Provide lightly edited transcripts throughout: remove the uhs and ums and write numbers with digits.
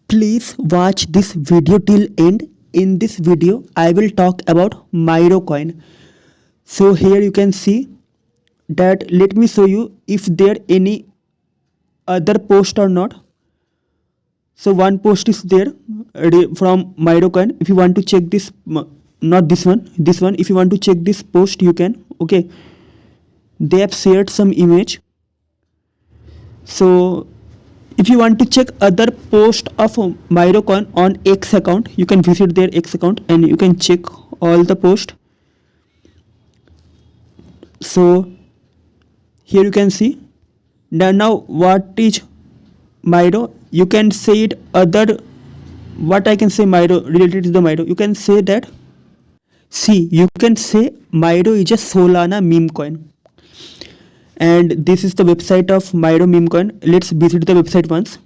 Please watch this video till end. In this video, I will talk about Miro coin. So here you can see that. Let me show you if there any other post or not. So one post is there from Miro coin. If you want to check this, not this one, this one. If you want to check this post, you can. Okay, they have shared some image. So if you want to check other post of Miro coin on X account, you can visit their X account and you can check all the post. So here you can see. Now what is Miro? You can say it other. What I can say Miro related to the Miro. You can say that. See, you can say Miro is a Solana meme coin. And this is the website of Miro meme coin. Let's visit the website once.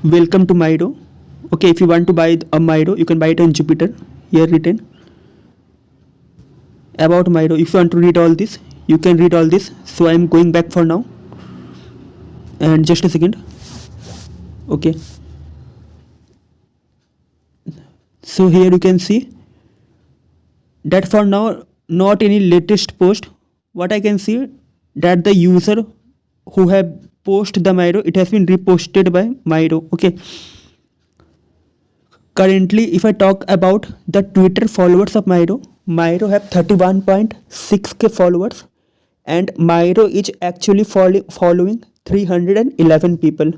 Welcome to Miro. Okay, if you want to buy a Miro, you can buy it on Jupiter. Here written about Miro. If you want to read all this, you can read all this. So I am going back for now. And just a second. Okay. So here you can see that for now not any latest post. What I can see that the user who have posted the Miro, it has been reposted by Miro. Okay. Currently, if I talk about the Twitter followers of Miro have 31.6k followers, and Miro is actually following 311 people.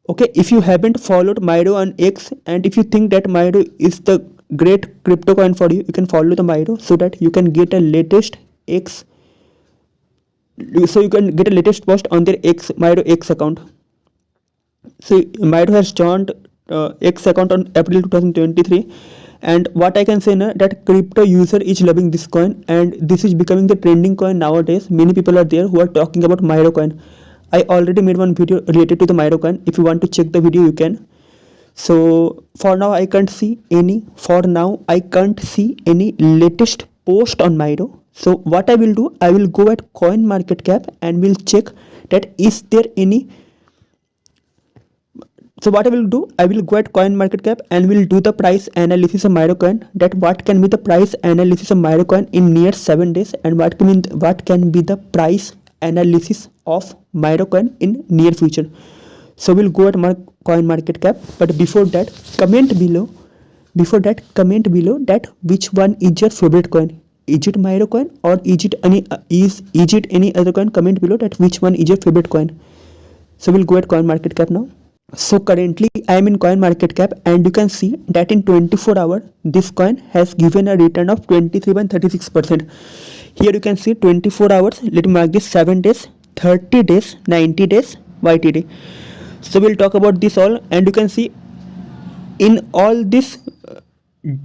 Okay, if you haven't followed Miro on X, and if you think that Miro is the great crypto coin for you, you can follow the Miro so that you can get a latest X. So you can get a latest post on their Miro X account. So Miro has joined X account on April 2023, and what I can say now that crypto user is loving this coin, and this is becoming the trending coin nowadays. Many people are there who are talking about Miro coin. I already made one video related to the Miro coin. If you want to check the video, you can. So for now I can't see any. Latest post on Miro. So what I will do, I will go at CoinMarketCap and will check that is there any. So what I will do, I will go at CoinMarketCap and will do the price analysis of Miro coin. That what can be the price analysis of Miro coin in near 7 days, and what can be the price analysis of Miro coin in near future. So we'll go at CoinMarketCap, but before that, comment below. That which one is your favorite coin. Is it Miro coin or is it any other coin? Comment below that which one is your favorite coin. So we'll go at CoinMarketCap now. So currently I am in CoinMarketCap, and you can see that in 24 hours this coin has given a return of 23.36%. Here you can see 24 hours. Let me mark this: 7 days, 30 days, 90 days, YTD. So we'll talk about this all, and you can see in all these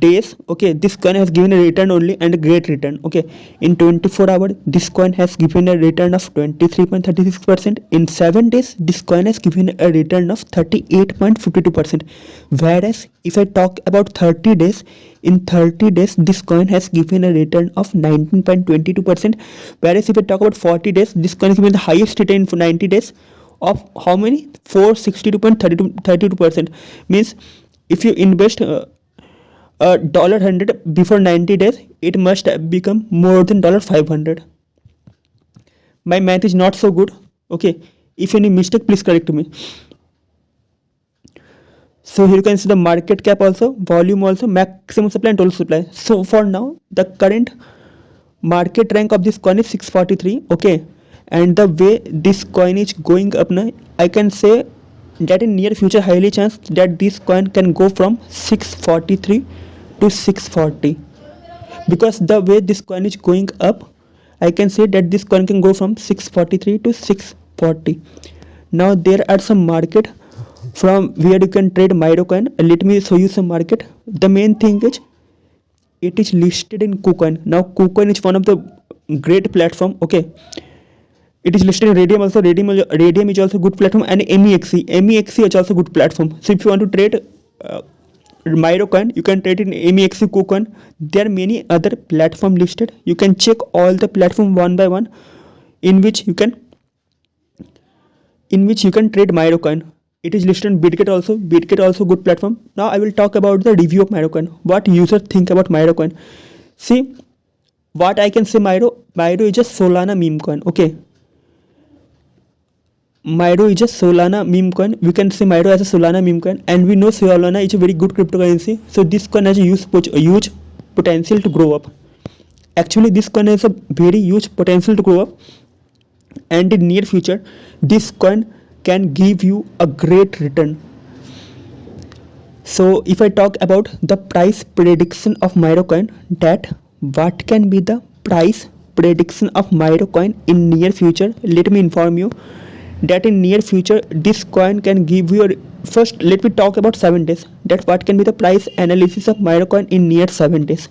days, okay, this coin has given a return only, and a great return. Okay, in 24 hours this coin has given a return of 23.36%. in 7 days this coin has given a return of 38.52%. whereas if I talk about 30 days, in 30 days this coin has given a return of 19.22%. whereas if I talk about 40 days, this coin has given the highest return for 90 days of how many? 462.32%. means if you invest $100 before 90 days, it must have become more than $500. My math is not so good. Okay, if any mistake, please correct me. So here you can see the market cap also, volume also, maximum supply and total supply. So for now the current market rank of this coin is 643. Okay, and the way this coin is going up now, I can say that in near future highly chance that this coin can go from 643 to 640, because the way this coin is going up, I can say that this coin can go from 643 to 640. Now there are some market from where you can trade Miro coin. Let me show you some market. The main thing is it is listed in KuCoin. Now KuCoin is one of the great platform. Okay, it is listed in Radium also. Radium is also good platform, and MEXC is also good platform. So if you want to trade Miro coin, you can trade in MEXC, KuCoin. There are many other platform listed. You can check all the platform one by one, in which you can in which you can trade Myro coin. It is listed on Bitget also. Bitget also good platform. Now I will talk about the review of Myro coin. What users think about Myro coin. See, what I can say, Myro is a Solana meme coin. Okay, Myro is a Solana meme coin. We can say Myro as a Solana meme coin, and we know Solana is a very good cryptocurrency. So this coin has a huge potential to grow up. Actually, this coin has a very huge potential to grow up, and in near future, this coin can give you a great return. So if I talk about the price prediction of Myro coin, that what can be the price prediction of Myro coin in near future, let me inform you that in near future this coin can give you first let me talk about 7 days, that what can be the price analysis of Myro coin in near 7 days.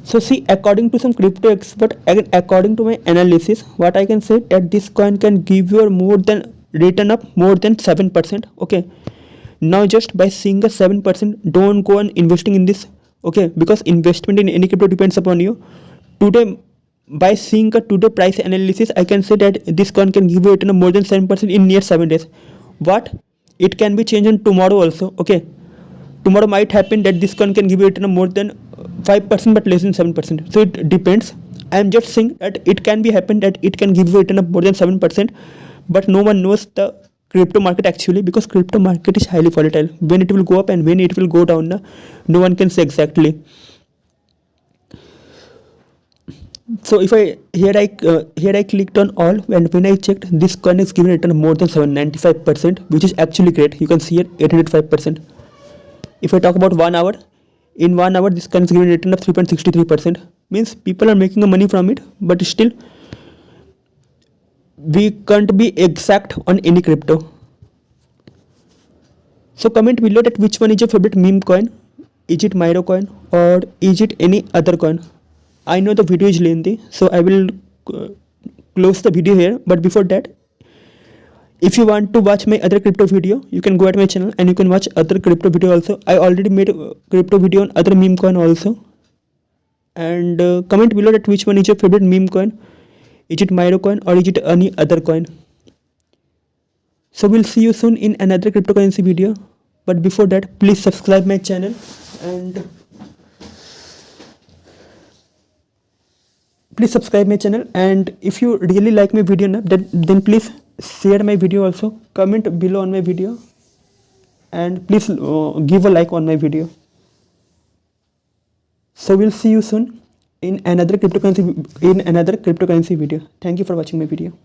So see, according to some crypto expert, again according to my analysis, what I can say that this coin can give you more than return up more than 7%. Okay, now just by seeing a 7%, don't go on investing in this. Okay, because investment in any crypto depends upon you. Today, by seeing a today price analysis, I can say that this coin can give you return of more than 7% in near 7 days. What? It can be changed on tomorrow also. Okay, tomorrow might happen that this coin can give you return of more than 5% but less than 7%. So it depends. I am just saying that it can be happen that it can give you return of more than 7%, but no one knows the crypto market actually, because crypto market is highly volatile. When it will go up and when it will go down, no one can say exactly. So if I here I clicked on all, and when I checked, this coin is given return more than 795%, which is actually great. You can see here 805%. If I talk about 1 hour, in 1 hour this coin is given return of 3.63%. Means people are making a money from it, but still we can't be exact on any crypto. So comment below that which one is your favorite meme coin. Is it Myro coin or is it any other coin? I know the video is lengthy, so I will close the video here. But before that, if you want to watch my other crypto video, you can go at my channel and you can watch other crypto video also. I already made a crypto video on other meme coin also. And comment below that which one is your favorite meme coin. Is it Myro coin or is it any other coin? So we'll see you soon in another cryptocurrency video. But before that, please subscribe my channel, and if you really like my video now, then please share my video also, comment below on my video, and please give a like on my video. So we'll see you soon in another cryptocurrency video. Thank you for watching my video.